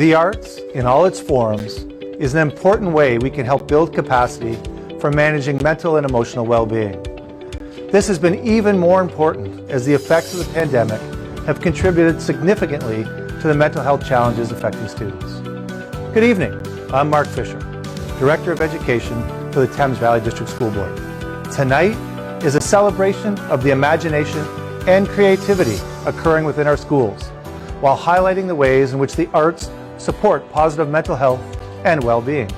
The arts, in all its forms, is an important way we can help build capacity for managing mental and emotional well-being. This has been even more important as the effects of the pandemic have contributed significantly to the mental health challenges affecting students. Good evening, I'm Mark Fisher, Director of Education for the Thames Valley District School Board. Tonight is a celebration of the imagination and creativity occurring within our schools, while highlighting the ways in which the arts support positive mental health and well-being.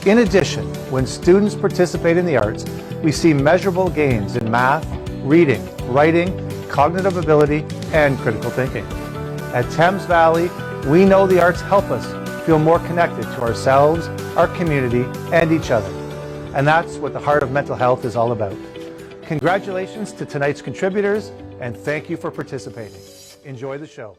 In addition, when students participate in the arts, we see measurable gains in math, reading, writing, cognitive ability, and critical thinking. At Thames Valley, we know the arts help us feel more connected to ourselves, our community, and each other. And that's what the heart of mental health is all about. Congratulations to tonight's contributors, and thank you for participating. Enjoy the show.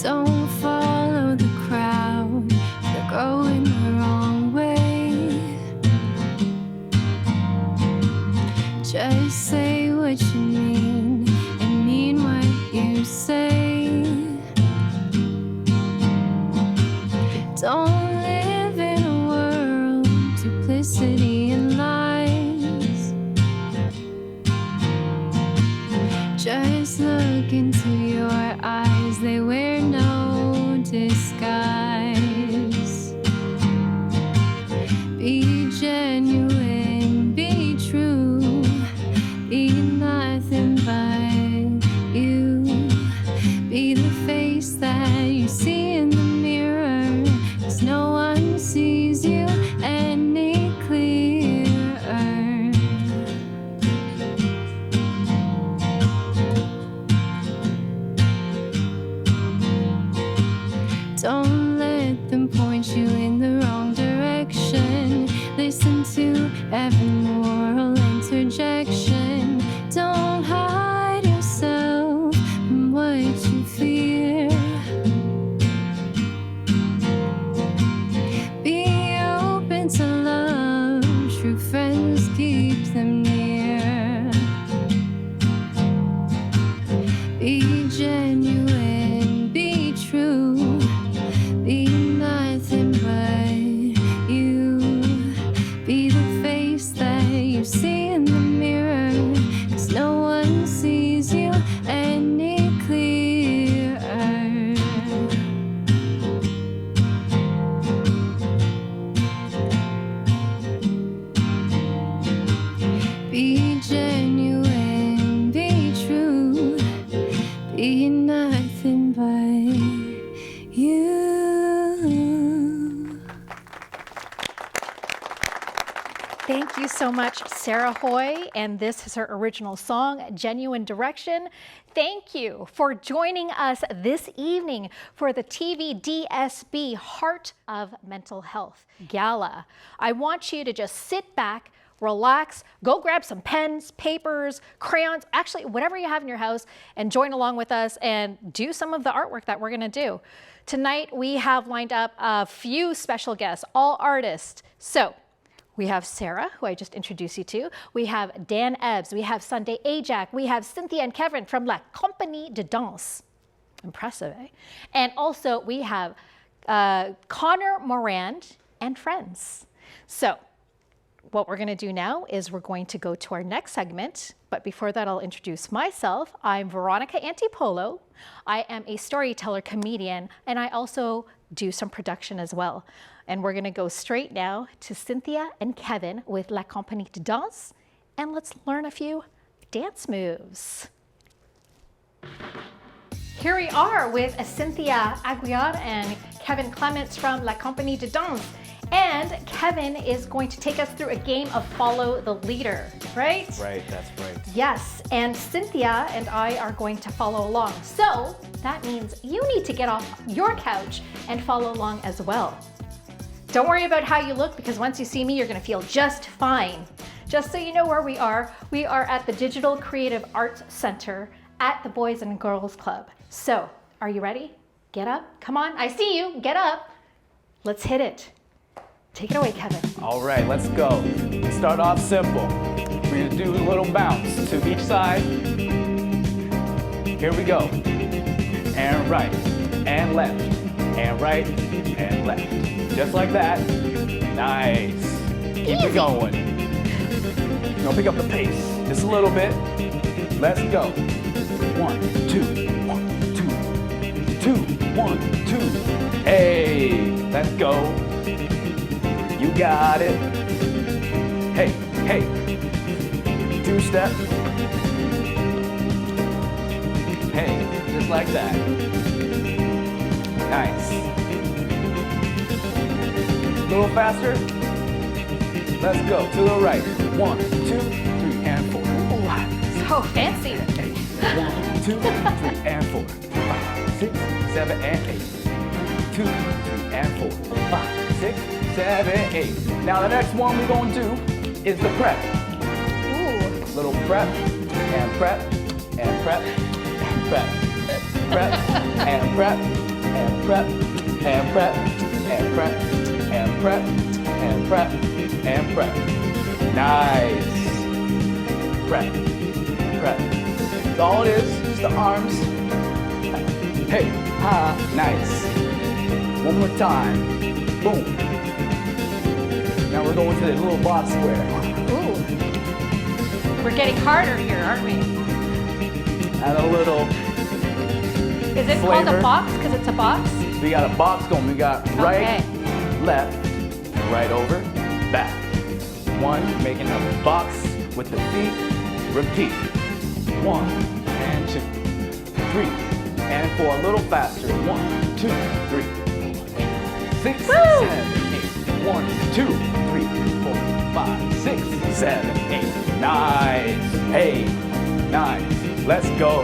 Don't follow the crowd, they're going the wrong way. Just say what you mean and mean what you say. Don't live in a world of duplicity and lies. Just look into your eyes, they wear no disguise. Be genuine, be true, be nothing but you. Be the face that you see in the mirror, 'cause no one sees you any clearer. Don't let them point you in the wrong direction. Listen to every moral interjection. Don't hide yourself from what you fear. Be open to love, true friends keep them near. Be genuine, be true, be nothing but you. Be the face that you see in the mirror, 'cause no one sees you any clearer. Be genuine, be true, be nothing but you. Thank you so much, Sarah Hoy, and this is her original song, Genuine Direction. Thank you for joining us this evening for the TVDSB Heart of Mental Health Gala. I want you to just sit back, relax, go grab some pens, papers, crayons, actually whatever you have in your house, and join along with us and do some of the artwork that we're gonna do. Tonight we have lined up a few special guests, all artists. So we have Sarah, who I just introduced you to. We have Dan Ebbs. We have Sunday Ajak. We have Cynthia and Kevin from La Compagnie de Danse. Impressive, eh? And also we have Connor Morand and friends. So what we're gonna do now is we're going to go to our next segment. But before that, I'll introduce myself. I'm Veronica Antipolo. I am a storyteller, comedian, and I also do some production as well. And we're gonna go straight now to Cynthia and Kevin with La Compagnie de Danse, and let's learn a few dance moves. Here we are with Cynthia Aguiar and Kevin Clements from La Compagnie de Danse. And Kevin is going to take us through a game of follow the leader, right? Right, that's right. Yes, and Cynthia and I are going to follow along. So that means you need to get off your couch and follow along as well. Don't worry about how you look, because once you see me, you're gonna feel just fine. Just so you know where we are at the Digital Creative Arts Center at the Boys and Girls Club. So, are you ready? Get up, come on, I see you, get up. Let's hit it. Take it away, Kevin. All right, let's go. Start off simple. We're gonna do a little bounce to each side. Here we go. And right, and left, and right, and left. Just like that. Nice. Keep it going. Gonna pick up the pace just a little bit. Let's go. 1, 2, 1, 2, 2, 1, 2. Hey, let's go. You got it. Hey, hey. 2-step. Hey, just like that. Nice. A little faster. Let's go to the right. 1, 2, 3, and 4. Ooh, so fancy. 1, 2, 3, and 4. 5, 6, 7, and 8. 2, 3, and 4. 5, 6, 7, 8. Now the next one we're going to do is the prep. Ooh. Little prep, and prep, and prep, and prep, prep, and prep, and prep, and prep, and prep, and prep, and prep, and prep. Nice. Prep, prep. That's all it is, just the arms. Hey, ha, nice. One more time. Boom. Now we're going to the little box square. Ooh. We're getting harder here, aren't we? Add a little Is it flavor. called a box because it's a box? We got a box going. We got right, Okay. left, right over, back. 1, making a box with the feet. Repeat. 1 and 2, 3 and 4. A little faster. 1, 2, 3, 6, 7, 8. 1, 2, 3, 4, 5, 6, 7, 8. Nice. Hey, nice. Let's go.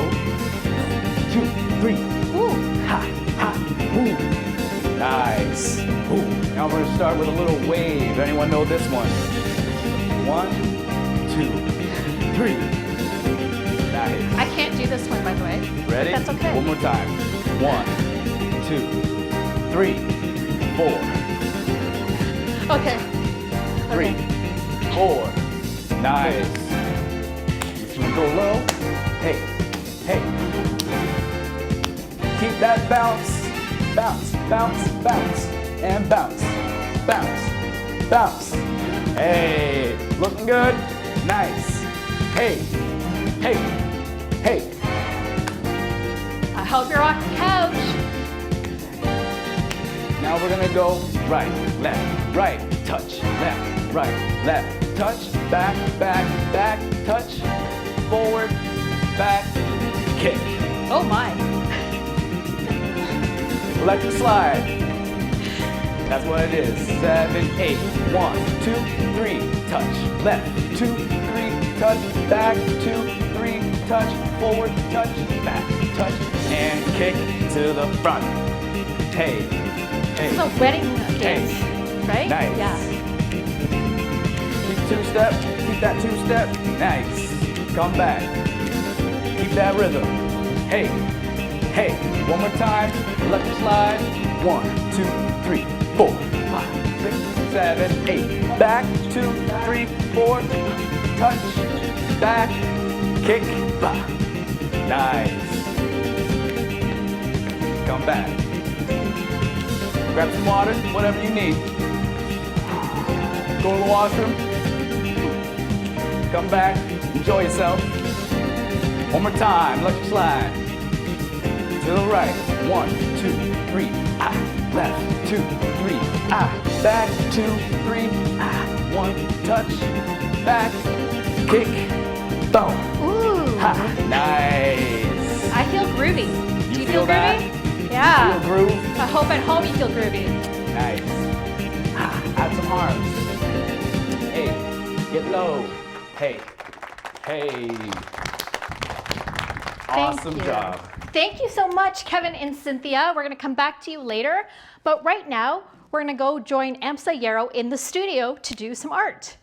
2, 3. Ooh. Ha, ha, ooh. Nice. Ooh. Now we're gonna start with a little wave. Anyone know this one? 1, 2, 3. Nice. I can't do this one, by the way. Ready? That's okay. One more time. 1, 2, 3, 4. Okay. 3, Okay. 4. Nice. This one go low. Hey, hey. Keep that bounce. Bounce, bounce, bounce. And bounce, bounce, bounce. Hey, looking good. Nice. Hey, hey, hey. I hope you're off the couch. Now we're gonna go right, left, right, touch, left, right, left, touch, back, back, back, touch, forward, back, kick. Oh my. Electric slide. That's what it is. 7, 8. 1, 2, 3, touch, left, 2, 3, touch, back, 2, 3, touch, forward, touch, back, touch, and kick to the front. Hey, hey. It's a wedding dance, right? Nice. Yeah. Keep 2-step, keep that 2-step. Nice. Come back. Keep that rhythm. Hey, hey. One more time. Electric slide. 1, 2, 3, 4, 5, 6, 7, 8. Back, 2, 3, 4. Touch, back, kick, bah. Nice. Come back. Grab some water, whatever you need. Go to the washroom. Come back, enjoy yourself. One more time, electric slide. To the right. 1, 2, 3, ah. Left, 2, 3, ah. Back, 2, 3, ah. 1, touch, back, kick, boom. Ooh. Ha, nice. I feel groovy. You Do you feel feel that? groovy? Yeah. Feel groove? I hope at home you feel groovy. Nice. Ah, arms. Hey, get low. Hey, hey. Awesome job. Thank you so much, Kevin and Cynthia. We're going to come back to you later. But right now, we're going to go join Amsa Yarrow in the studio to do some art.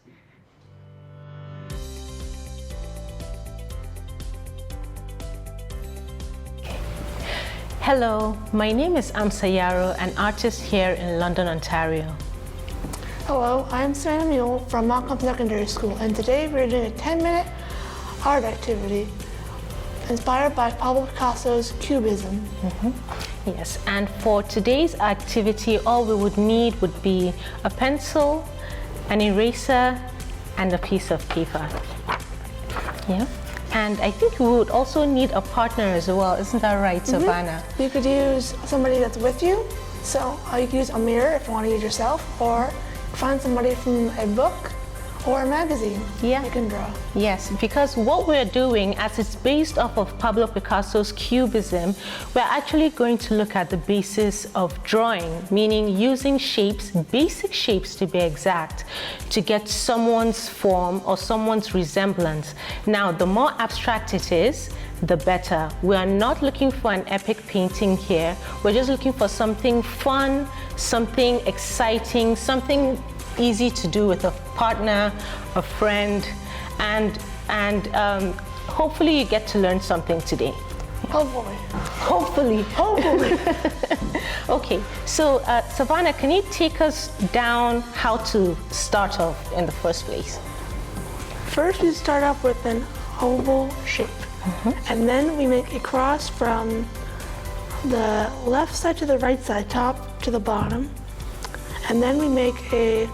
Hello, my name is Amsa Yarrow, an artist here in London, Ontario. Hello, I'm Samuel from Malcolm Secondary School, and today we're doing a 10-minute art activity inspired by Pablo Picasso's Cubism. Yes, and for today's activity, all we would need would be a pencil, an eraser, and a piece of paper. Yeah. And I think we would also need a partner as well, isn't that right, Savannah? You could use somebody that's with you, so you could use a mirror if you want to use yourself, or find somebody from a book or a magazine. Yeah. You can draw. Yes, because what we're doing, as it's based off of Pablo Picasso's Cubism, we're actually going to look at the basis of drawing, meaning using shapes, basic shapes to be exact, to get someone's form or someone's resemblance. Now, the more abstract it is, the better. We are not looking for an epic painting here. We're just looking for something fun, something exciting, something easy to do with a partner, a friend, and hopefully you get to learn something today. Hopefully. Okay, so Savannah, can you take us down how to start off in the first place? First, we start off with an oval shape, and then we make a cross from the left side to the right side, top to the bottom, and then we make a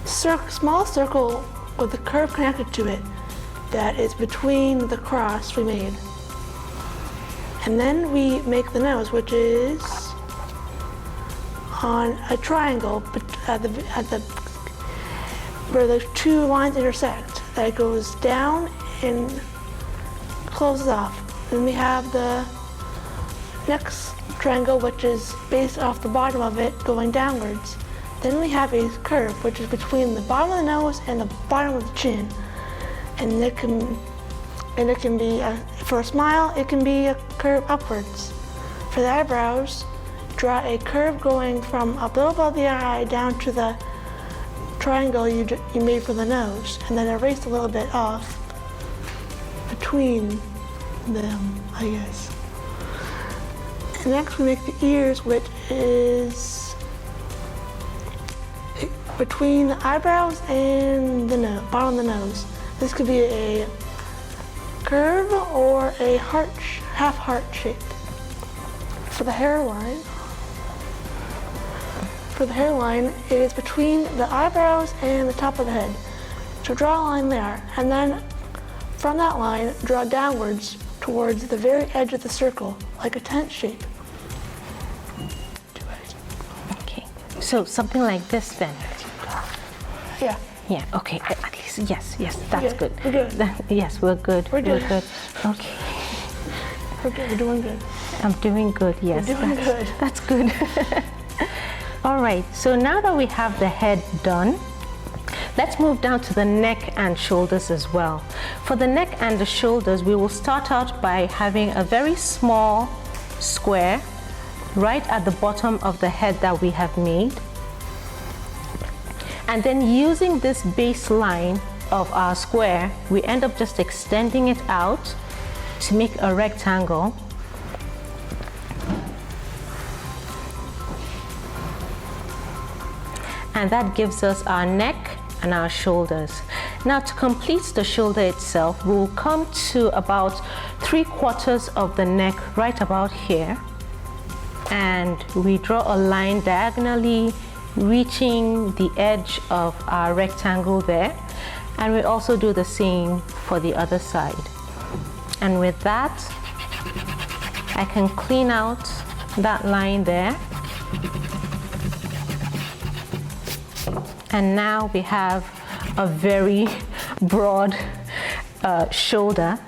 small circle with a curve connected to it that is between the cross we made. And then we make the nose, which is on a triangle where the two lines intersect. That goes down and closes off. Then we have the next triangle, which is based off the bottom of it, going downwards. Then we have a curve, which is between the bottom of the nose and the bottom of the chin. And it can be, for a smile, it can be a curve upwards. For the eyebrows, draw a curve going from up above the eye down to the triangle you made for the nose, and then erase a little bit off between them, I guess. And next we make the ears, which is between the eyebrows and the bottom of the nose. This could be a curve or a half heart shape. For the hairline, it is between the eyebrows and the top of the head. So draw a line there, and then from that line, draw downwards towards the very edge of the circle, like a tent shape. Okay, so something like this then? Yeah. Yeah, okay, at least, yes, that's good. We're good. Yes, we're good. We're good. Okay. We're good, we're doing good. I'm doing good, yes. We're doing good. That's good. All right, so now that we have the head done, let's move down to the neck and shoulders as well. For the neck and the shoulders, we will start out by having a very small square right at the bottom of the head that we have made. And then using this baseline of our square, we end up just extending it out to make a rectangle. And that gives us our neck and our shoulders. Now to complete the shoulder itself, we'll come to about 3/4 of the neck, right about here. And we draw a line diagonally reaching the edge of our rectangle there, and we also do the same for the other side. And with that, I can clean out that line there, and now we have a very broad shoulder.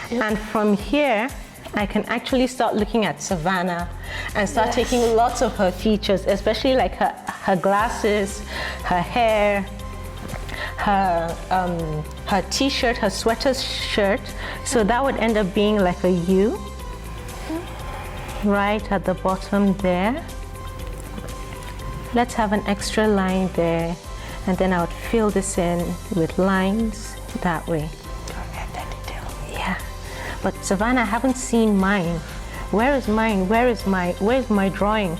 And from here I can actually start looking at Savannah and start taking lots of her features, especially like her her glasses, her hair, her t-shirt, her sweater shirt. So that would end up being like a U right at the bottom there. Let's have an extra line there, and then I would fill this in with lines that way. Yeah, but Savannah, I haven't seen mine. Where is mine? Where's my drawing?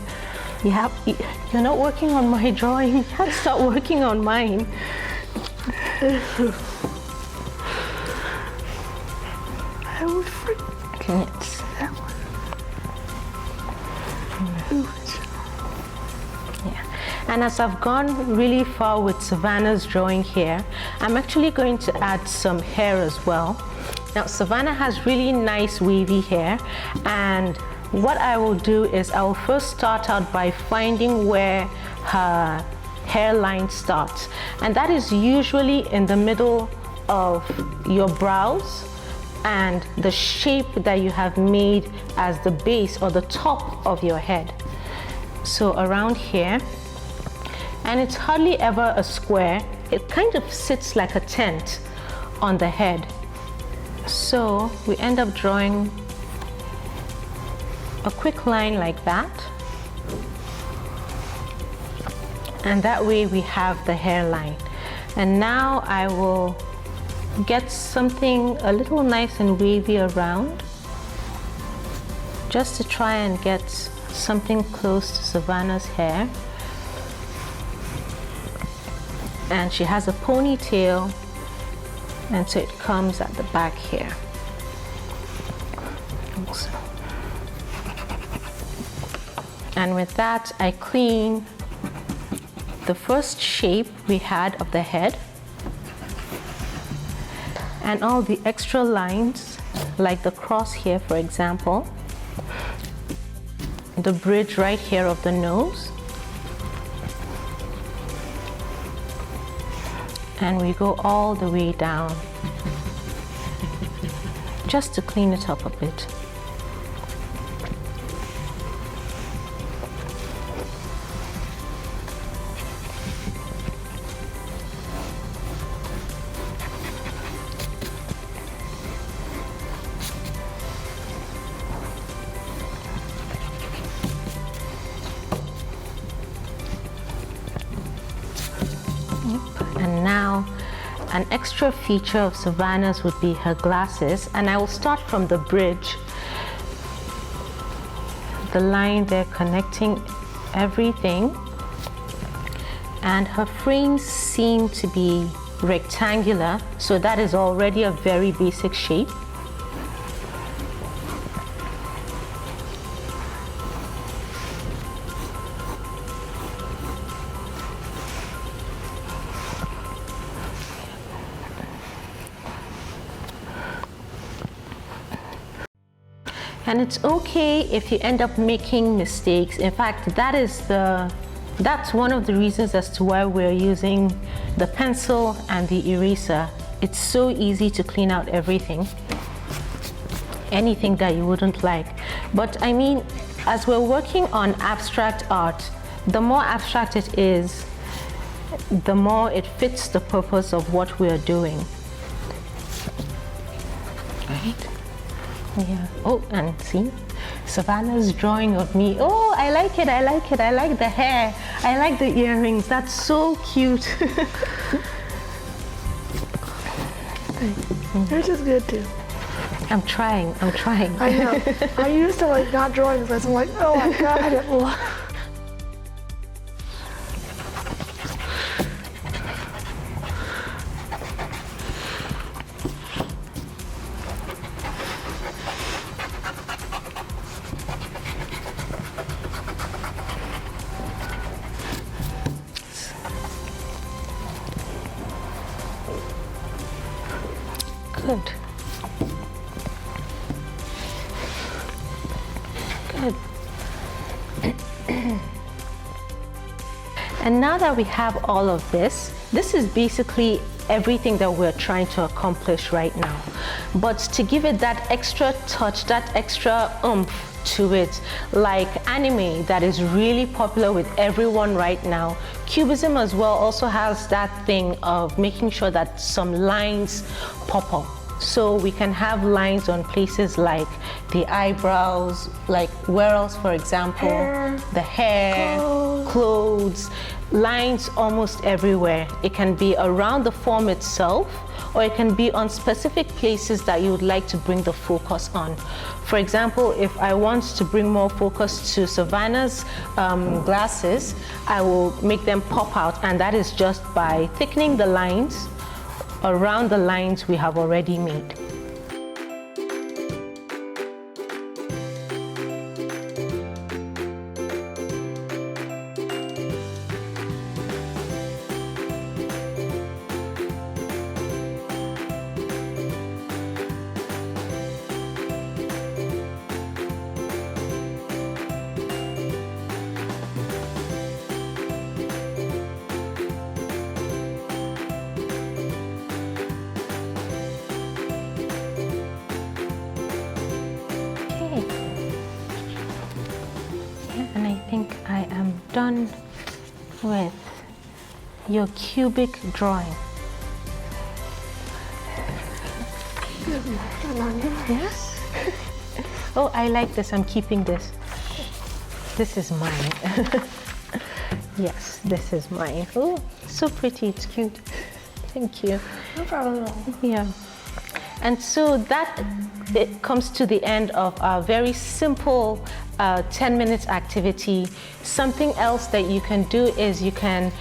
You're not working on my drawing. You have to start working on mine. I would forget that one. Yeah. And as I've gone really far with Savannah's drawing here, I'm actually going to add some hair as well. Now, Savannah has really nice wavy hair, and what I will do is I will first start out by finding where her hairline starts, and that is usually in the middle of your brows and the shape that you have made as the base or the top of your head. So around here, and it's hardly ever a square, it kind of sits like a tent on the head. So we end up drawing a quick line like that, and that way we have the hairline. And now I will get something a little nice and wavy around, just to try and get something close to Savannah's hair. And she has a ponytail, and so it comes at the back here. And with that, I clean the first shape we had of the head, and all the extra lines, like the cross here, for example, the bridge right here of the nose, and we go all the way down just to clean it up a bit. And now an extra feature of Savannah's would be her glasses, and I will start from the bridge, the line there connecting everything, and her frames seem to be rectangular, so that is already a very basic shape. And it's okay if you end up making mistakes. In fact, that's one of the reasons as to why we're using the pencil and the eraser. It's so easy to clean out everything, anything that you wouldn't like. But I mean, as we're working on abstract art, the more abstract it is, the more it fits the purpose of what we're doing. Right? Yeah. Oh, and see, Savannah's drawing of me. Oh, I like it, I like it. I like the hair. I like the earrings. That's so cute. Yours is good too. I'm trying. I know. I used to like not drawing this. I'm like, oh my God, I didn't love. Good. Good. And now that we have all of this is basically everything that we're trying to accomplish right now. But to give it that extra touch, that extra oomph to it, like anime that is really popular with everyone right now, Cubism as well also has that thing of making sure that some lines pop up. So we can have lines on places like the eyebrows, like where else, for example? The hair, clothes, lines almost everywhere. It can be around the form itself, or it can be on specific places that you would like to bring the focus on. For example, if I want to bring more focus to Savannah's glasses, I will make them pop out, and that is just by thickening the lines around the lines we have already made. And I think I am done with your cubic drawing. Yes? Oh, I like this. I'm keeping this. This is mine. Yes, this is mine. Oh, so pretty. It's cute. Thank you. No problem. Yeah. And so that it comes to the end of our very simple 10 minutes activity. Something else that you can do is you can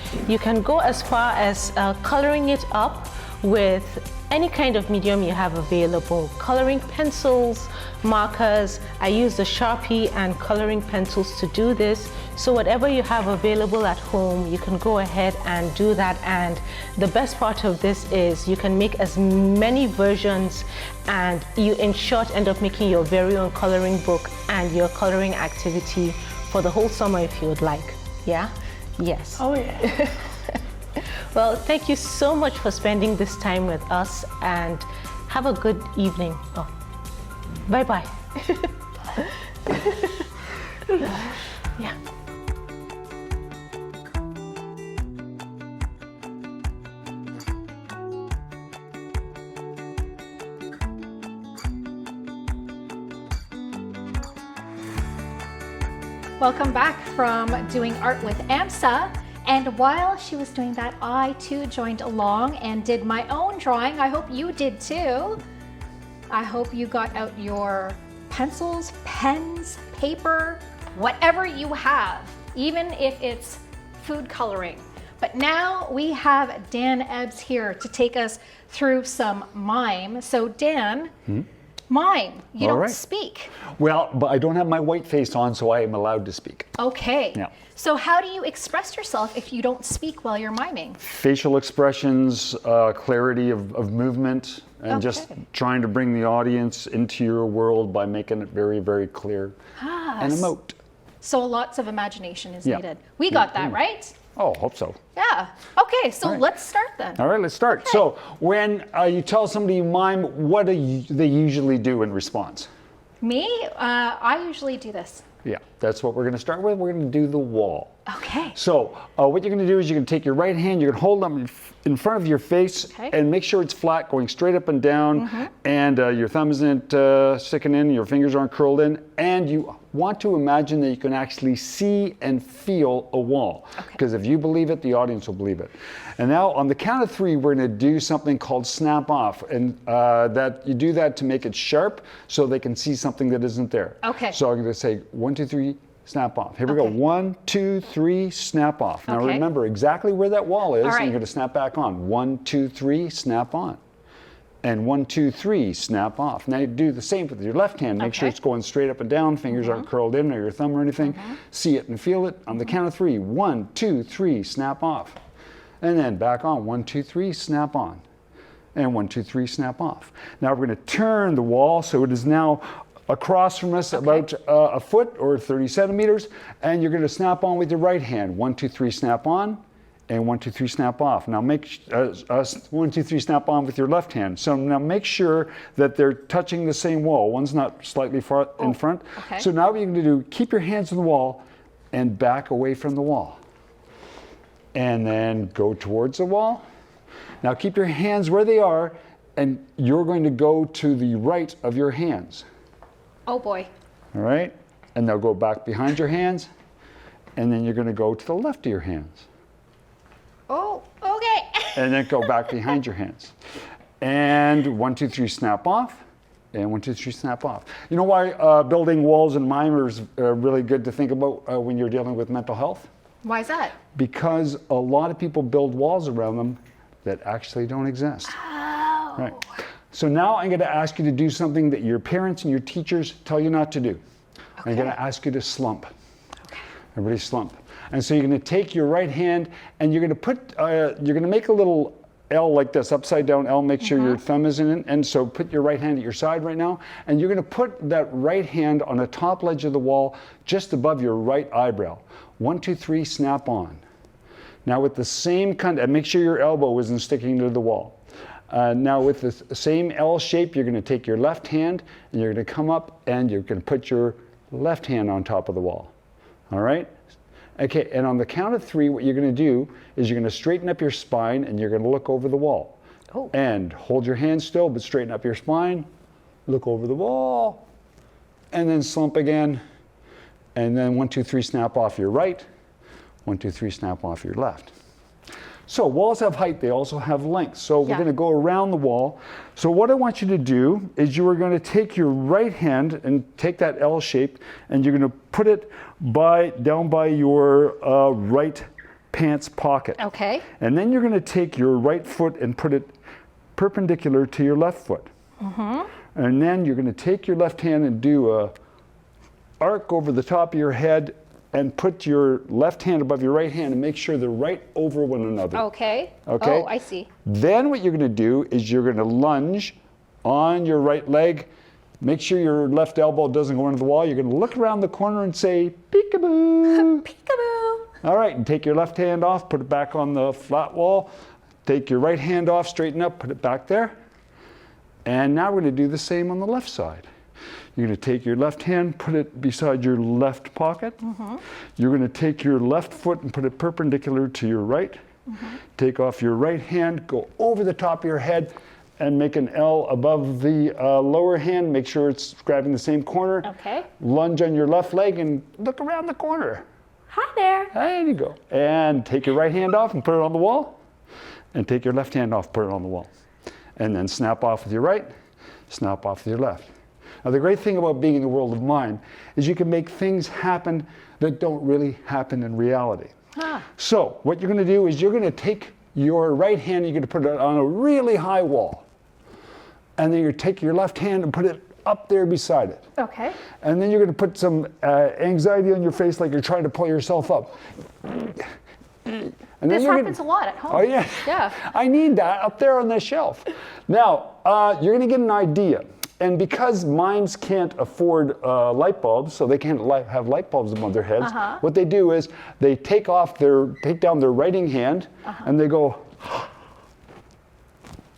go as far as coloring it up with any kind of medium you have available. Coloring pencils, markers. I use the Sharpie and coloring pencils to do this. So whatever you have available at home, you can go ahead and do that. And the best part of this is you can make as many versions, and you in short end up making your very own coloring book and your coloring activity for the whole summer if you would like. Yeah? Yes. Oh yeah. Well, thank you so much for spending this time with us, and have a good evening. Oh, bye-bye. Yeah. Welcome back from doing art with AMSA. And while she was doing that, I too joined along and did my own drawing. I hope you did too. I hope you got out your pencils, pens, paper, whatever you have, even if it's food coloring. But now we have Dan Ebbs here to take us through some mime. So Dan, mime, you don't speak. Well, but I don't have my white face on, so I am allowed to speak. Okay. Yeah. So how do you express yourself if you don't speak while you're miming? Facial expressions, clarity of movement, and just trying to bring the audience into your world by making it very, very clear and emote. So lots of imagination is needed. We got that, right? Oh, hope so. Yeah. Okay, so let's start then. All right, let's start. Okay. So when you tell somebody you mime, what do they usually do in response? Me? I usually do this. Yeah, that's what we're going to start with. We're going to do the wall. Okay. So what you're going to do is you're going to take your right hand, you're going to hold them in front of your face and make sure it's flat, going straight up and down, and your thumb isn't sticking in, your fingers aren't curled in, and you want to imagine that you can actually see and feel a wall. Because if you believe it, the audience will believe it. And now on the count of 3, we're going to do something called snap off, and that you do that to make it sharp so they can see something that isn't there. Okay. So I'm going to say 1, 2, 3, snap off. Here we go. 1, 2, 3, snap off. Now remember exactly where that wall is, and you're going to snap back on. 1, 2, 3, snap on. And 1, 2, 3, snap off. Now you do the same with your left hand. Make sure it's going straight up and down. Fingers aren't curled in or your thumb or anything. See it and feel it. On the count of 3, 1, 2, 3, snap off. And then back on. 1, 2, 3, snap on. And 1, 2, 3, snap off. Now we're going to turn the wall so it is now across from us about a foot or 30 centimeters, and you're going to snap on with your right hand. 1, 2, 3, snap on, and 1, 2, 3, snap off. Now 1, 2, 3, snap on with your left hand. So now make sure that they're touching the same wall. One's not slightly far in front. Okay. So now what you're going to do, keep your hands on the wall and back away from the wall. And then go towards the wall. Now keep your hands where they are, and you're going to go to the right of your hands. Oh boy. All right? And they'll go back behind your hands, and then you're going to go to the left of your hands. Oh, okay. And then go back behind your hands. And 1, 2, 3, snap off. And 1, 2, 3, snap off. You know why building walls in mime is really good to think about when you're dealing with mental health? Why is that? Because a lot of people build walls around them that actually don't exist. Oh. Right. So now I'm going to ask you to do something that your parents and your teachers tell you not to do. Okay. I'm going to ask you to slump. Okay. Everybody slump. And so you're going to take your right hand and you're going to put, you're going to make a little L like this, upside down L, make sure your thumb is in it. And so put your right hand at your side right now. And you're going to put that right hand on the top ledge of the wall, just above your right eyebrow. 1, 2, 3, snap on. Now with the same kind, and make sure your elbow isn't sticking to the wall. Now with the same L shape, you're going to take your left hand and you're going to come up and you're going to put your left hand on top of the wall. All right? Okay, and on the count of 3, what you're going to do is you're going to straighten up your spine and you're going to look over the wall. Oh. And hold your hand still, but straighten up your spine. Look over the wall. And then slump again. And then 1, 2, 3, snap off your right. 1, 2, 3, snap off your left. So walls have height, they also have length. So we're going to go around the wall. So what I want you to do is you are going to take your right hand and take that L shape and you're going to put it down by your right pants pocket. Okay. And then you're going to take your right foot and put it perpendicular to your left foot. And then you're going to take your left hand and do a arc over the top of your head and put your left hand above your right hand and make sure they're right over one another. Okay. Okay? Oh, I see. Then what you're going to do is you're going to lunge on your right leg. Make sure your left elbow doesn't go into the wall. You're going to look around the corner and say, peekaboo. Peekaboo. All right, and take your left hand off, put it back on the flat wall. Take your right hand off, straighten up, put it back there. And now we're going to do the same on the left side. You're going to take your left hand, put it beside your left pocket. You're going to take your left foot and put it perpendicular to your right. Take off your right hand, go over the top of your head, and make an L above the lower hand. Make sure it's grabbing the same corner. Okay. Lunge on your left leg and look around the corner. Hi there. There you go. And take your right hand off and put it on the wall. And take your left hand off, put it on the wall. And then snap off with your right, snap off with your left. Now the great thing about being in the world of mime is you can make things happen that don't really happen in reality. So what you're going to do is you're going to take your right hand and you're going to put it on a really high wall. And then you're going to take your left hand and put it up there beside it. Okay. And then you're going to put some anxiety on your face like you're trying to pull yourself up. And this happens a lot at home. Oh yeah. Yeah. I need that up there on the shelf. Now, you're going to get an idea. And because mimes can't afford light bulbs, so they can't have light bulbs above their heads, what they do is they take down their writing hand, and they go,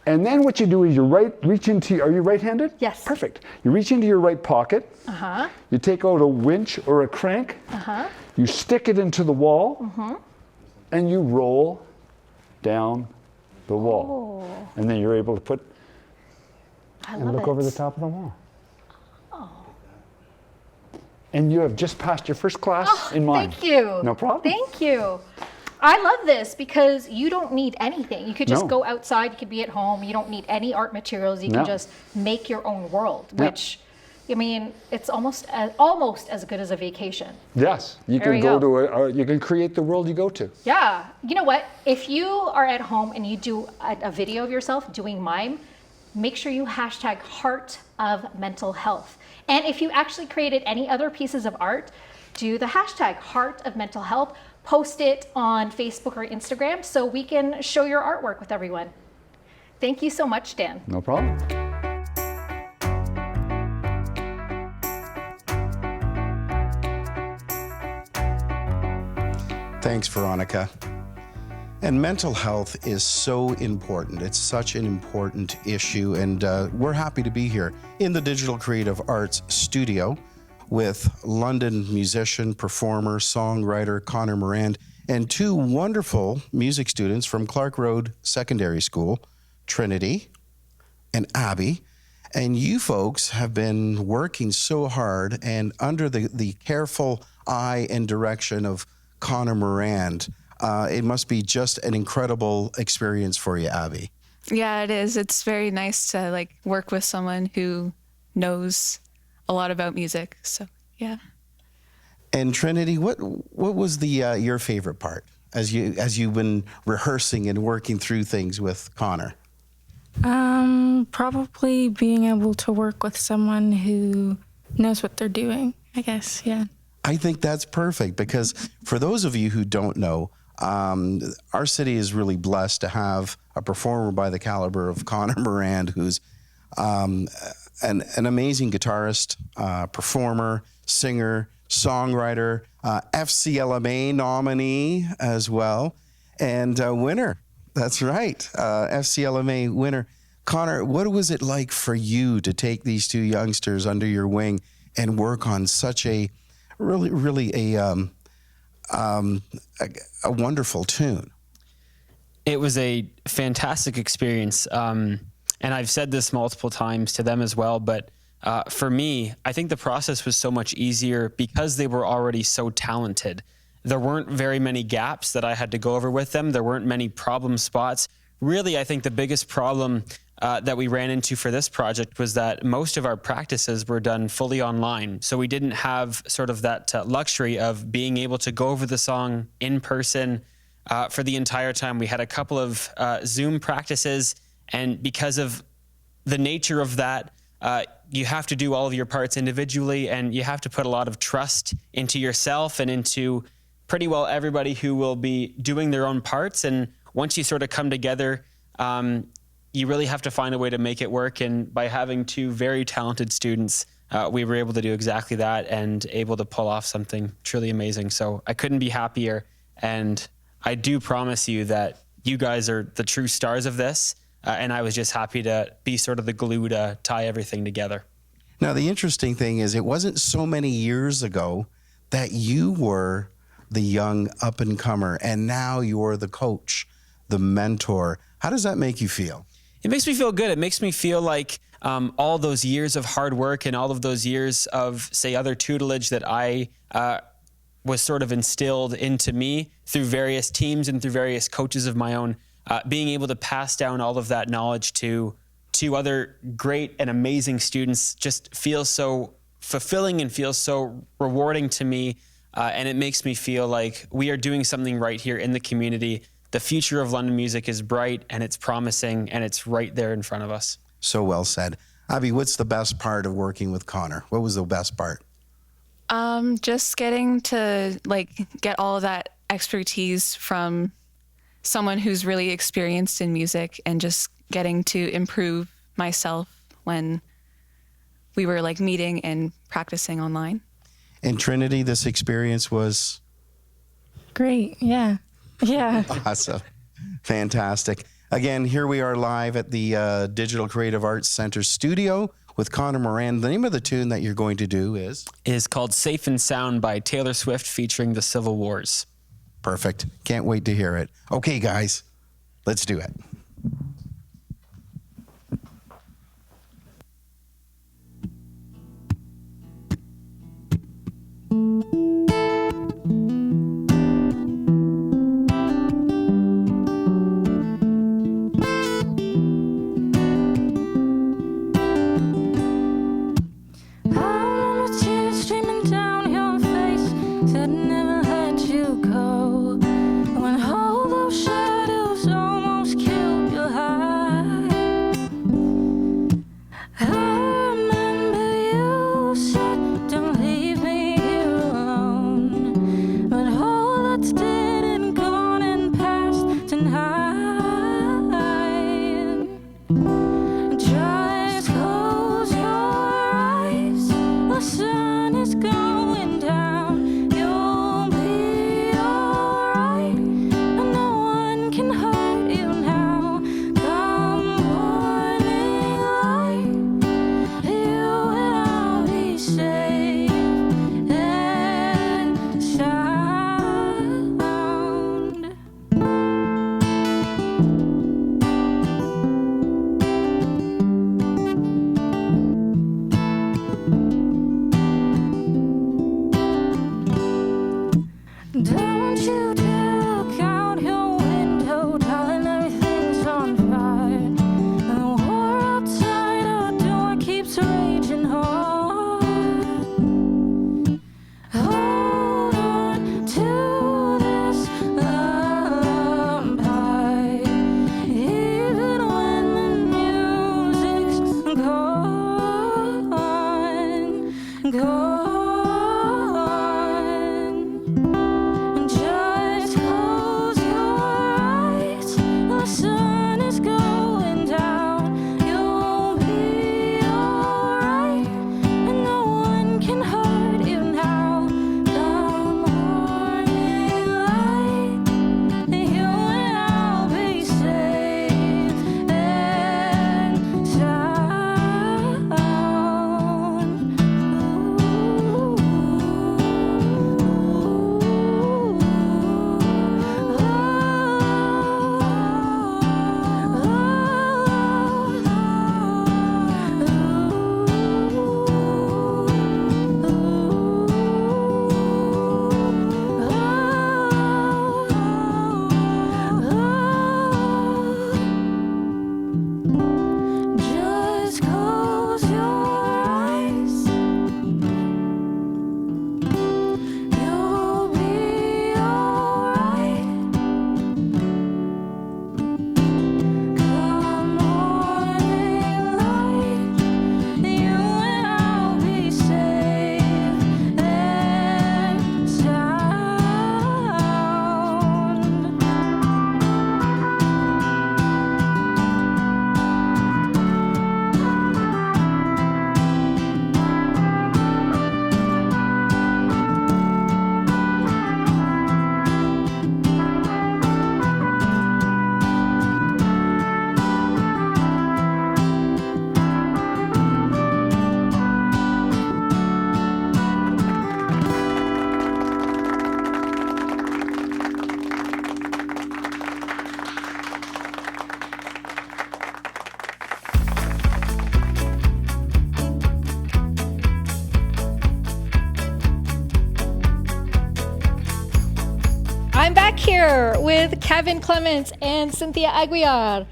and then what you do is you reach into, are you right-handed? Yes. Perfect. You reach into your right pocket, you take out a winch or a crank, you stick it into the wall, and you roll down the wall. And then you're able to put and look over the top of the wall. And you have just passed your first class in mime. Thank you. No problem. Thank you. I love this because you don't need anything. You could just go outside, you could be at home, you don't need any art materials, you can just make your own world, which, I mean, it's almost as good as a vacation. Yes, you There can we go go. to you can create the world you go to. Yeah. You know what? If you are at home and you do a video of yourself doing mime, make sure you hashtag Heart of Mental Health. And if you actually created any other pieces of art, do the hashtag Heart of Mental Health, post it on Facebook or Instagram so we can show your artwork with everyone. Thank you so much, Dan. No problem. Thanks, Veronica. And mental health is so important. It's such an important issue, and we're happy to be here in the Digital Creative Arts Studio with London musician, performer, songwriter Connor Morand, and two wonderful music students from Clark Road Secondary School, Trinity and Abby. And you folks have been working so hard and under the careful eye and direction of Connor Morand. It must be just an incredible experience for you, Abby. Yeah, it is. It's very nice to work with someone who knows a lot about music. So, yeah. And Trinity, what was your favorite part as you've been rehearsing and working through things with Connor? Probably being able to work with someone who knows what they're doing, I guess, yeah. I think that's perfect because for those of you who don't know, our city is really blessed to have a performer by the caliber of Connor Morand, who's an amazing guitarist, performer, singer, songwriter, FCLMA nominee as well, and winner. That's right, FCLMA winner. Connor, what was it like for you to take these two youngsters under your wing and work on such a really a wonderful tune? It was a fantastic experience, and I've said this multiple times to them as well, but for me, I think the process was so much easier because they were already so talented. There weren't very many gaps that I had to go over with them. There weren't many problem spots. Really, I think the biggest problem that we ran into for this project was that most of our practices were done fully online. So we didn't have sort of that luxury of being able to go over the song in person for the entire time. We had a couple of Zoom practices, and because of the nature of that, you have to do all of your parts individually, and you have to put a lot of trust into yourself and into pretty well everybody who will be doing their own parts. And once you sort of come together, you really have to find a way to make it work. And by having two very talented students, we were able to do exactly that and able to pull off something truly amazing. So I couldn't be happier. And I do promise you that you guys are the true stars of this. And I was just happy to be sort of the glue to tie everything together. Now, the interesting thing is it wasn't so many years ago that you were the young up-and-comer, and now you're the coach, the mentor. How does that make you feel? It makes me feel good. It makes me feel like all those years of hard work and all of those years of, say, other tutelage that I was sort of instilled into me through various teams and through various coaches of my own, being able to pass down all of that knowledge to other great and amazing students just feels so fulfilling and feels so rewarding to me. And it makes me feel like we are doing something right here in the community. The future of London music is bright and it's promising and it's right there in front of us. So well said. Abby, what's the best part of working with Connor? What was the best part? Just getting to get all of that expertise from someone who's really experienced in music and just getting to improve myself when we were meeting and practicing online. And Trinity, this experience was? Great, yeah. Yeah. Awesome. Fantastic. Again, here we are live at the Digital Creative Arts Center studio with Connor Morand. The name of the tune that you're going to do is called Safe and Sound by Taylor Swift featuring the Civil Wars. Perfect. Can't wait to hear it. Okay, guys, let's do it. Never let you go when all those shadows almost kill here with Kevin Clements and Cynthia Aguiar.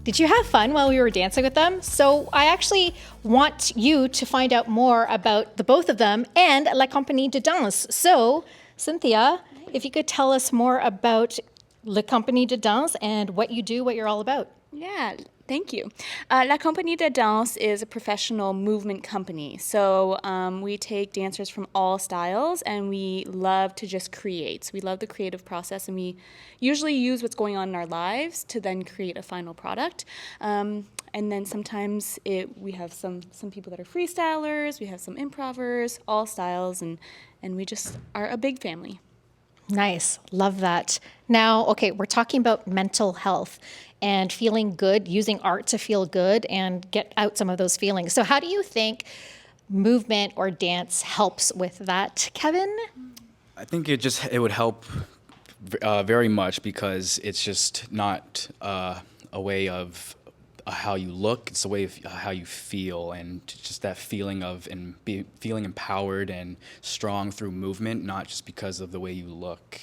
Did you have fun while we were dancing with them? So I actually want you to find out more about the both of them and La Compagnie de Danse. So, Cynthia, if you could tell us more about La Compagnie de Danse and what you do, what you're all about. Yeah, thank you. La Compagnie de Danse is a professional movement company. So we take dancers from all styles and we love to just create. So we love the creative process and we usually use what's going on in our lives to then create a final product. And then sometimes we have some people that are freestylers, we have some improvers, all styles, and we just are a big family. Nice. Love that. Now, okay, we're talking about mental health and feeling good, using art to feel good and get out some of those feelings. So how do you think movement or dance helps with that, Kevin? I think it would help very much because it's just not a way of how you look, it's a way of how you feel, and just that feeling of feeling empowered and strong through movement, not just because of the way you look.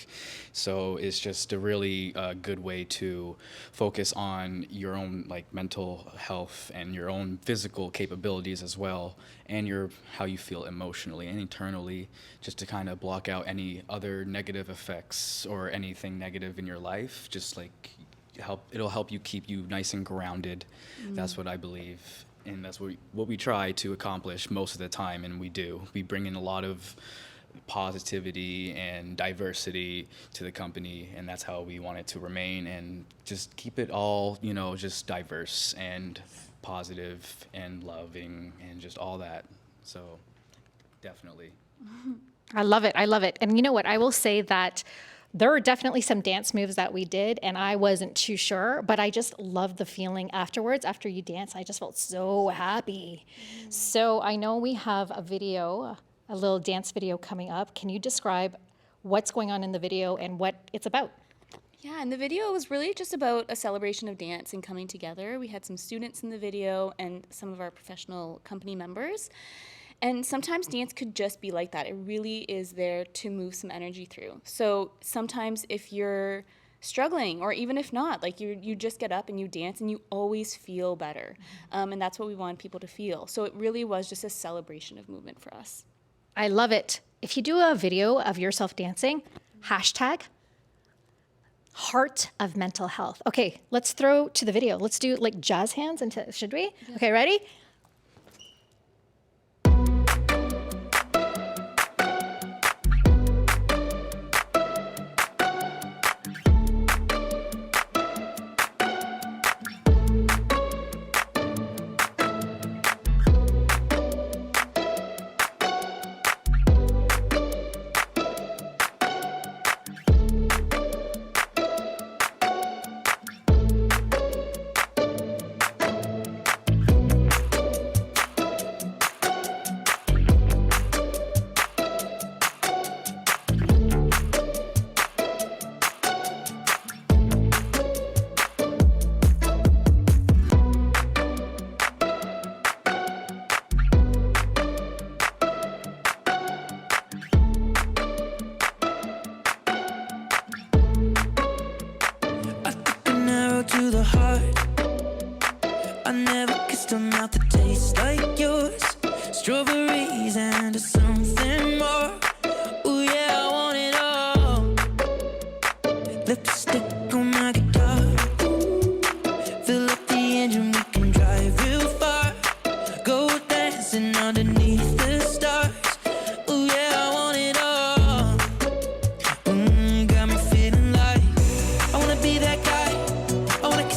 So it's just a really good way to focus on your own mental health and your own physical capabilities as well, and how you feel emotionally and internally, just to kind of block out any other negative effects or anything negative in your life. Just it'll help you keep you nice and grounded. That's what I believe, and that's what we try to accomplish most of the time, and we do. We bring in a lot of positivity and diversity to the company, and that's how we want it to remain, and just keep it all, just diverse and positive and loving and just all that. So definitely. I love it. I love it. And you know what? I will say that there were definitely some dance moves that we did and I wasn't too sure, but I just loved the feeling afterwards. After you dance, I just felt so happy. So I know we have a little dance video coming up. Can you describe what's going on in the video and what it's about? Yeah, and the video was really just about a celebration of dance and coming together. We had some students in the video and some of our professional company members. And sometimes dance could just be like that. It really is there to move some energy through. So sometimes if you're struggling, or even if not, you just get up and you dance and you always feel better. And that's what we want people to feel. So it really was just a celebration of movement for us. I love it. If you do a video of yourself dancing, hashtag Heart of Mental Health. Okay, let's throw to the video. Let's do jazz hands should we? Yeah. Okay, ready? To the heart, I never kissed a mouth that tastes like yours. Strawberries and something more. Oh yeah, I want it all. Lipstick on my guitar. Fill up the engine, we can drive real far. Go dancing underneath the stars. Oh yeah, I want it all. Got me feeling like I wanna be that guy. Like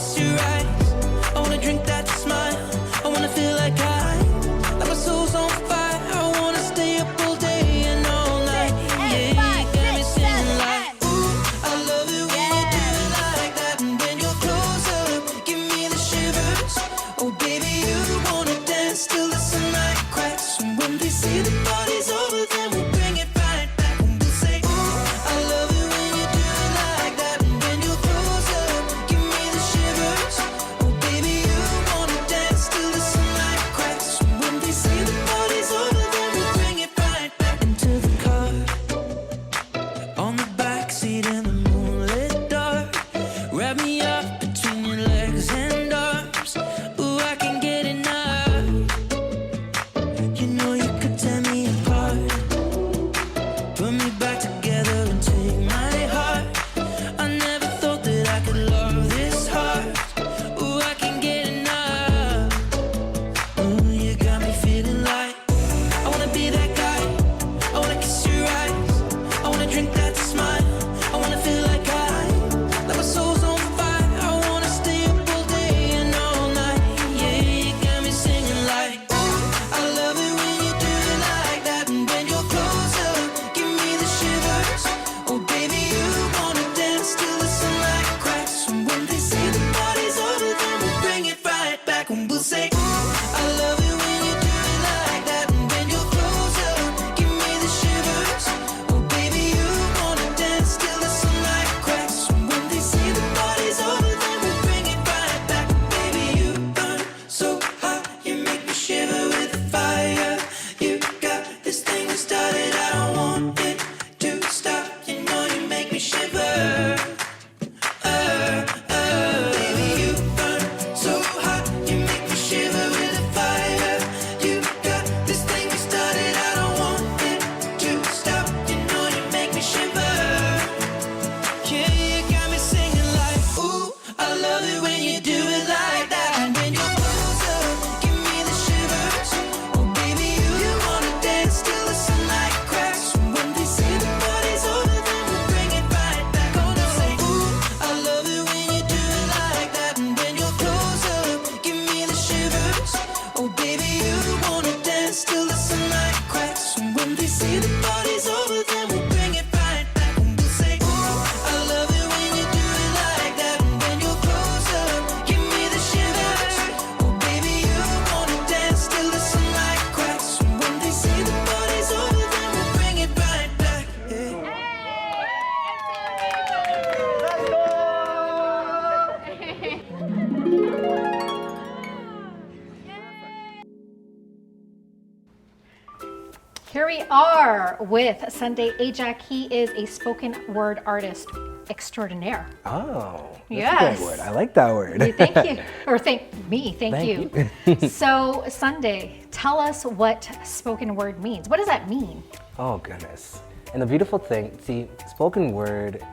we are with Sunday Ajak. He is a spoken word artist extraordinaire. Oh, that's yes. a great word. I like that word. Thank you. Or thank you. So, Sunday, tell us what spoken word means. What does that mean? Oh, goodness. And the beautiful thing, see, spoken word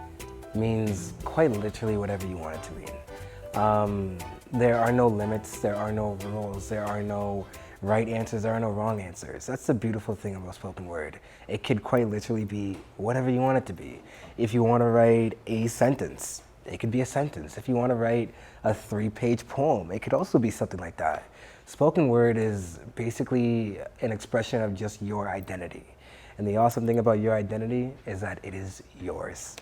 means quite literally whatever you want it to mean. There are no limits, there are no rules, there are no right answers, there are no wrong answers. That's the beautiful thing about spoken word. It could quite literally be whatever you want it to be. If you want to write a sentence, it could be a sentence. If you want to write a 3-page poem, it could also be something like that. Spoken word is basically an expression of just your identity. And the awesome thing about your identity is that it is yours.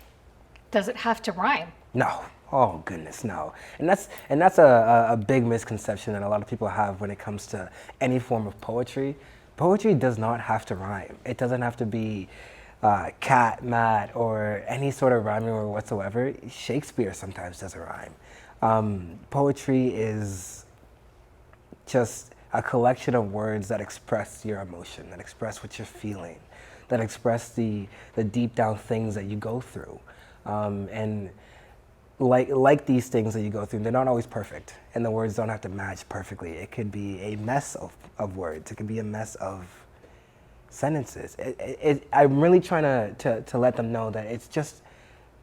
Does it have to rhyme? No. Oh goodness, no. And that's a big misconception that a lot of people have when it comes to any form of poetry. Poetry does not have to rhyme. It doesn't have to be cat, mat, or any sort of rhyming word whatsoever. Shakespeare sometimes doesn't rhyme. Poetry is just a collection of words that express your emotion, that express what you're feeling, that express the deep down things that you go through. And like these things that you go through, they're not always perfect, and the words don't have to match perfectly. It could be a mess of words. It could be a mess of sentences. I'm really trying to let them know that it's just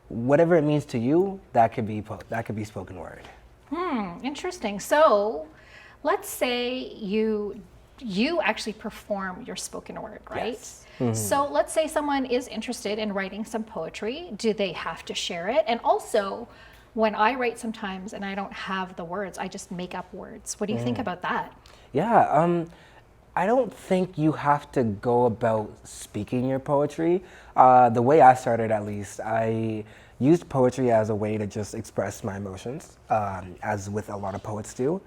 whatever it means to you, that could be spoken word. Interesting. So, let's say you actually perform your spoken word, right? Yes. So let's say someone is interested in writing some poetry. Do they have to share it? And also, when I write sometimes and I don't have the words, I just make up words. What do you think about that? Yeah, I don't think you have to go about speaking your poetry. The way I started, at least, I used poetry as a way to just express my emotions, as with a lot of poets do.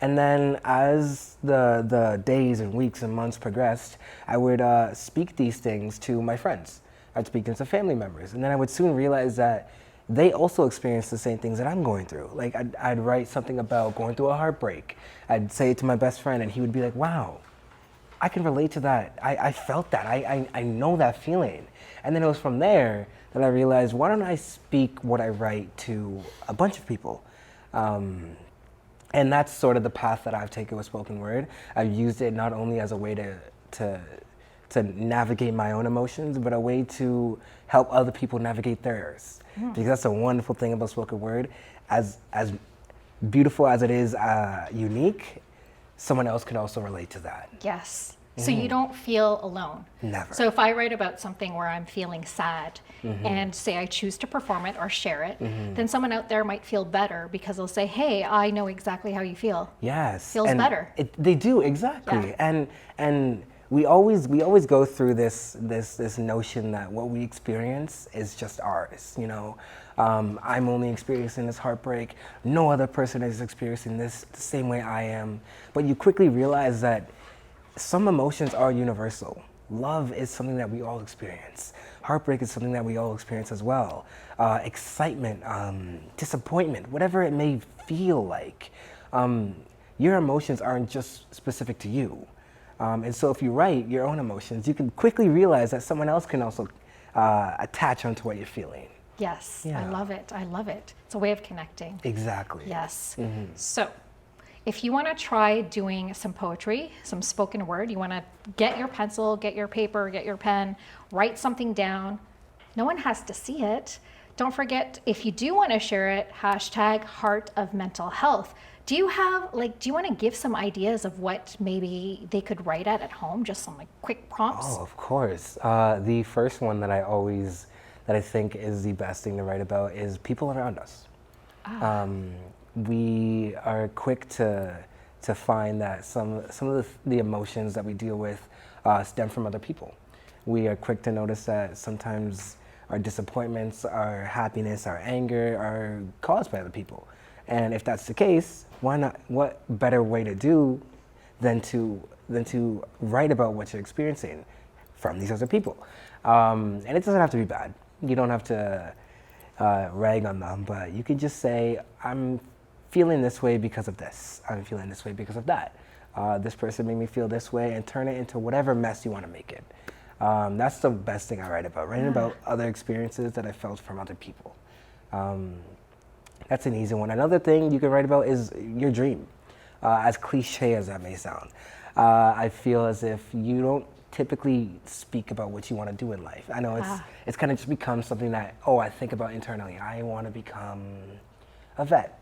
And then as the days and weeks and months progressed, I would speak these things to my friends. I'd speak them to family members. And then I would soon realize that they also experience the same things that I'm going through. Like I'd write something about going through a heartbreak. I'd say it to my best friend and he would be like, wow, I can relate to that. I felt that. I know that feeling. And then it was from there that I realized, why don't I speak what I write to a bunch of people? And that's sort of the path that I've taken with spoken word. I've used it not only as a way to navigate my own emotions, but a way to help other people navigate theirs. Because that's a wonderful thing about spoken word. As beautiful as it is unique, someone else can also relate to that. Yes. So you don't feel alone. Never. So if I write about something where I'm feeling sad and say I choose to perform it or share it, then someone out there might feel better because they'll say, hey, I know exactly how you feel. Yes. Feels better. They do, exactly. Yeah. And we always go through this notion that what we experience is just ours, you know. I'm only experiencing this heartbreak. No other person is experiencing this the same way I am. But you quickly realize that some emotions are universal. Love is something that we all experience. Heartbreak is something that we all experience as well. Excitement, disappointment, whatever it may feel like. Your emotions aren't just specific to you. And so if you write your own emotions, you can quickly realize that someone else can also attach onto what you're feeling. Yes, Yeah. I love it. I love it. It's a way of connecting. Exactly. Yes. So, if you want to try doing some poetry, some spoken word, you want to get your pencil, get your paper, get your pen, write something down. No one has to see it. Don't forget, if you do want to share it, hashtag Heart of Mental Health. Do you want to give some ideas of what maybe they could write at home? Just some quick prompts? Oh, of course. The first one that I think is the best thing to write about is people around us. We are quick to find that some of the emotions that we deal with stem from other people. We are quick to notice that sometimes our disappointments, our happiness, our anger are caused by other people. And if that's the case, why not? What better way to do than to write about what you're experiencing from these other people? And it doesn't have to be bad. You don't have to rag on them, but you could just say, I'm feeling this way because of this. I'm feeling this way because of that. This person made me feel this way, and turn it into whatever mess you want to make it. That's the best thing I write about, writing about other experiences that I felt from other people. That's an easy one. Another thing you can write about is your dream, as cliche as that may sound. I feel as if you don't typically speak about what you want to do in life. I know it's kind of just become something that, I think about internally. I want to become a vet.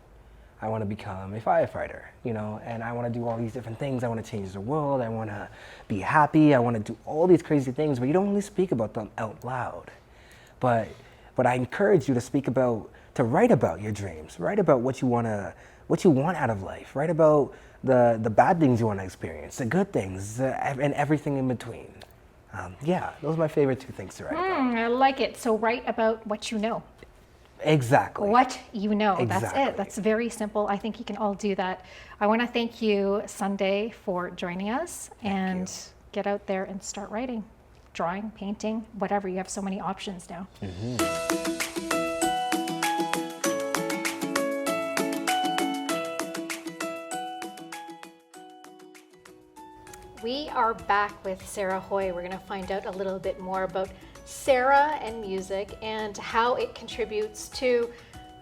I want to become a firefighter, and I want to do all these different things. I want to change the world. I want to be happy. I want to do all these crazy things, but you don't really speak about them out loud. But I encourage you to write about your dreams. Write about what you want out of life. Write about the bad things you want to experience, the good things, and everything in between. Those are my favorite two things to write about. I like it. So write about what you know. Exactly. What you know. Exactly. That's it. That's very simple. I think you can all do that. I want to thank you, Sunday, for joining us, and get out there and start writing, drawing, painting, whatever. You have so many options now. We are back with Sarah Hoy. We're going to find out a little bit more about Sarah and music and how it contributes to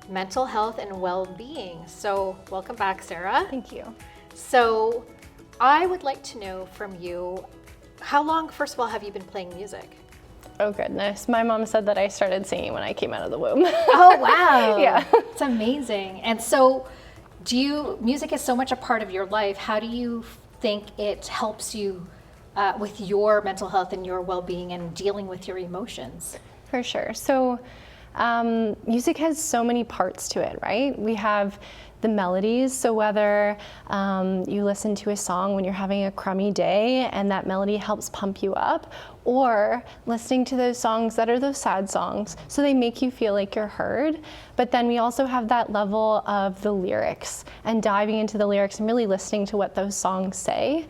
mental health and well-being. So welcome back, Sarah. Thank you. So I would like to know from you, how long, first of all, have you been playing music? Oh goodness, my mom said that I started singing when I came out of the womb. Oh wow. Yeah. It's amazing. And so music is so much a part of your life. How do you think it helps you with your mental health and your well-being and dealing with your emotions? For sure. So music has so many parts to it, right? We have the melodies. So whether you listen to a song when you're having a crummy day and that melody helps pump you up, or listening to those songs that are those sad songs, so they make you feel like you're heard. But then we also have that level of the lyrics and diving into the lyrics and really listening to what those songs say,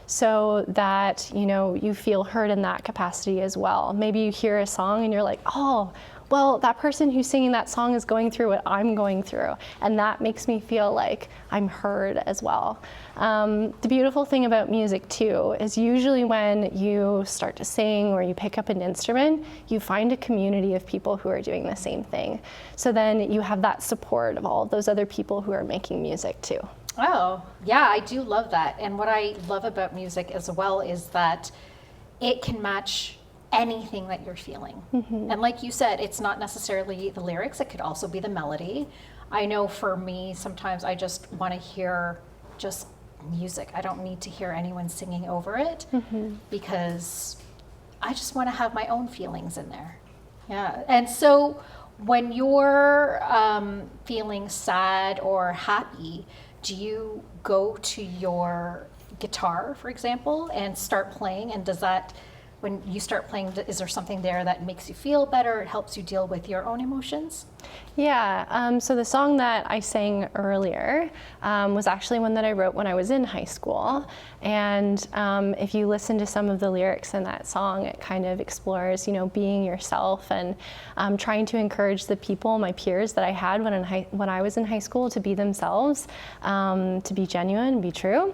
so that you feel heard in that capacity as well. Maybe you hear a song and you're like, oh, well, that person who's singing that song is going through what I'm going through, and that makes me feel like I'm heard as well. The beautiful thing about music too is usually when you start to sing or you pick up an instrument, you find a community of people who are doing the same thing. So then you have that support of all of those other people who are making music too. Oh, yeah, I do love that. And what I love about music as well is that it can match anything that you're feeling. And like you said, it's not necessarily the lyrics, it could also be the melody. I know for me, sometimes I just want to hear just music. I don't need to hear anyone singing over it, because I just want to have my own feelings in there. Yeah. And so when you're feeling sad or happy, do you go to your guitar, for example, and start playing? And does that, when you start playing, is there something there that makes you feel better? It helps you deal with your own emotions? Yeah, so the song that I sang earlier was actually one that I wrote when I was in high school. And if you listen to some of the lyrics in that song, it kind of explores, being yourself and trying to encourage the people, my peers that I had when I was in high school, to be themselves, to be genuine, be true.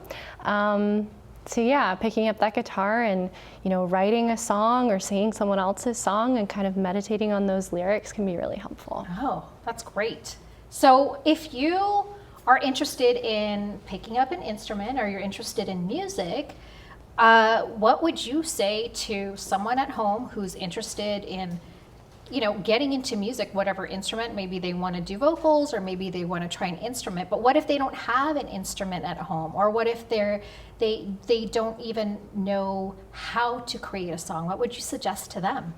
So yeah, picking up that guitar and, writing a song or singing someone else's song and kind of meditating on those lyrics can be really helpful. Oh, that's great. So if you are interested in picking up an instrument or you're interested in music, what would you say to someone at home who's interested in getting into music, whatever instrument? Maybe they want to do vocals, or maybe they want to try an instrument, but what if they don't have an instrument at home? Or what if they don't even know how to create a song? What would you suggest to them?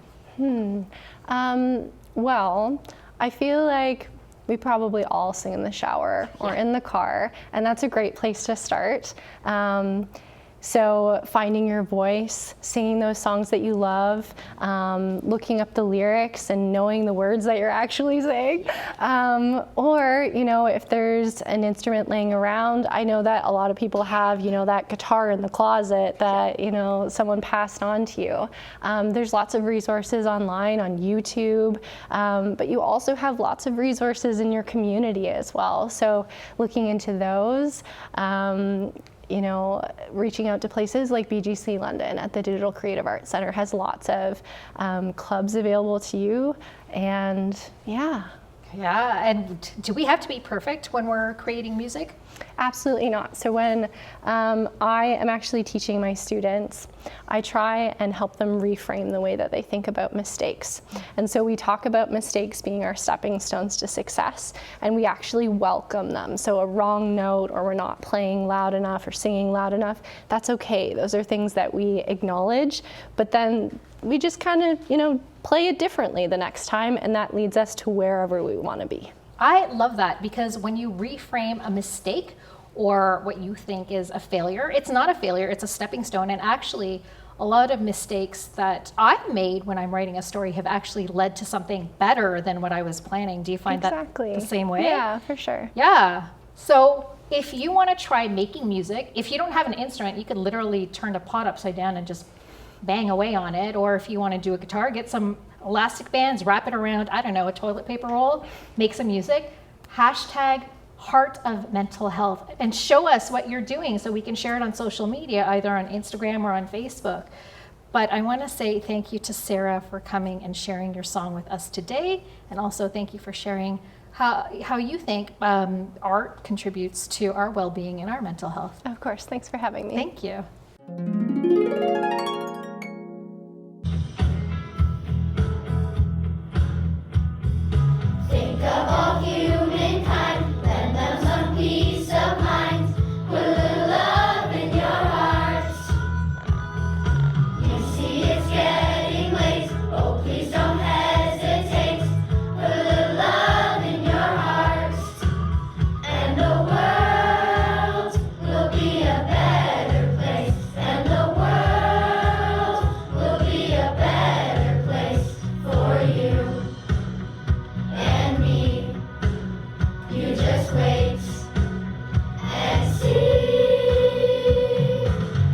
Well, I feel like we probably all sing in the shower or in the car, and that's a great place to start. So finding your voice, singing those songs that you love, looking up the lyrics and knowing the words that you're actually saying. Or, if there's an instrument laying around, I know that a lot of people have, that guitar in the closet that, someone passed on to you. There's lots of resources online on YouTube, but you also have lots of resources in your community as well. So looking into those, you know, reaching out to places like BGC London at the Digital Creative Arts Centre has lots of clubs available to you, and yeah. Yeah, and do we have to be perfect when we're creating music? Absolutely not. So when I am actually teaching my students, I try and help them reframe the way that they think about mistakes. And so we talk about mistakes being our stepping stones to success, and we actually welcome them. So a wrong note, or we're not playing loud enough or singing loud enough, that's okay. Those are things that we acknowledge, but then we just kind of, you know, play it differently the next time, and that leads us to wherever we want to be. I love that, because when you reframe a mistake or what you think is a failure, it's not a failure, it's a stepping stone. And actually, a lot of mistakes that I've made when I'm writing a story have actually led to something better than what I was planning. Do you find that the same way? Yeah, for sure. Yeah. So if you want to try making music, if you don't have an instrument, you could literally turn a pot upside down and just bang away on it. Or if you want to do a guitar, get some elastic bands, wrap it around, I don't know, a toilet paper roll, make some music. Hashtag Heart of Mental Health, and show us what you're doing so we can share it on social media, either on Instagram or on Facebook. But I want to say thank you to Sarah for coming and sharing your song with us today, and also thank you for sharing how you think art contributes to our well-being and our mental health. Of course, thanks for having me. Thank you. Think of all humankind, lend them some peace of mind, put a little love in your hearts. You see it's getting late, oh please don't hesitate, put a little love in your hearts, and the world will be a better place, and the world will be a better place for you and me. You just wait and see.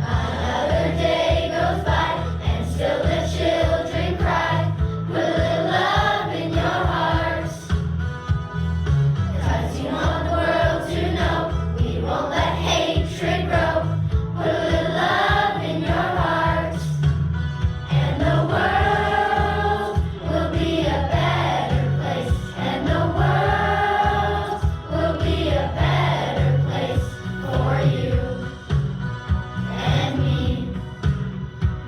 Another day goes by and still the children cry. Put a little love in your hearts, 'cause you want the world to know we won't let hatred grow. Put a little love in your hearts, and the world will be a better place, and the world will be a better place for you and me.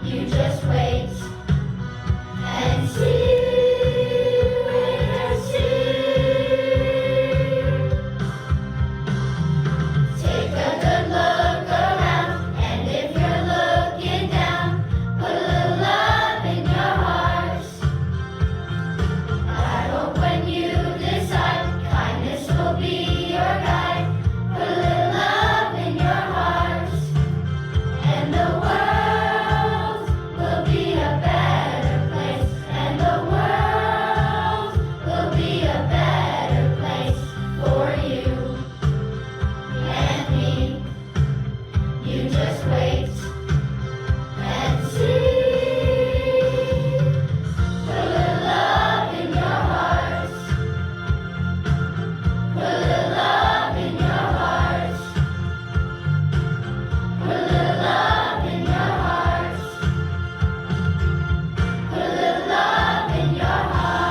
You just wait and see, wait and see. Take a good look around, and if you're looking down, put a little love in your hearts. I hope when you decide kindness will be your guide, put a little love in your hearts, and the world will be a better place, and the world will be a better place for you and me. You just wait and see. Put a little love in your hearts, put a little love in your hearts, put a little love in your hearts, put a little love in your hearts.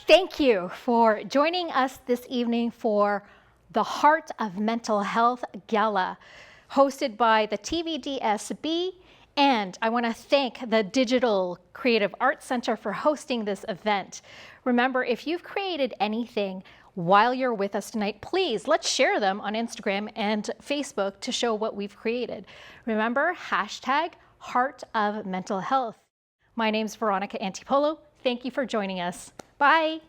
Thank you for joining us this evening for the Heart of Mental Health Gala, hosted by the TVDSB. And I want to thank the Digital Creative Arts Center for hosting this event. Remember, if you've created anything while you're with us tonight, please let's share them on Instagram and Facebook to show what we've created. Remember, hashtag Heart of Mental Health. My name's Veronica Antipolo. Thank you for joining us. Bye.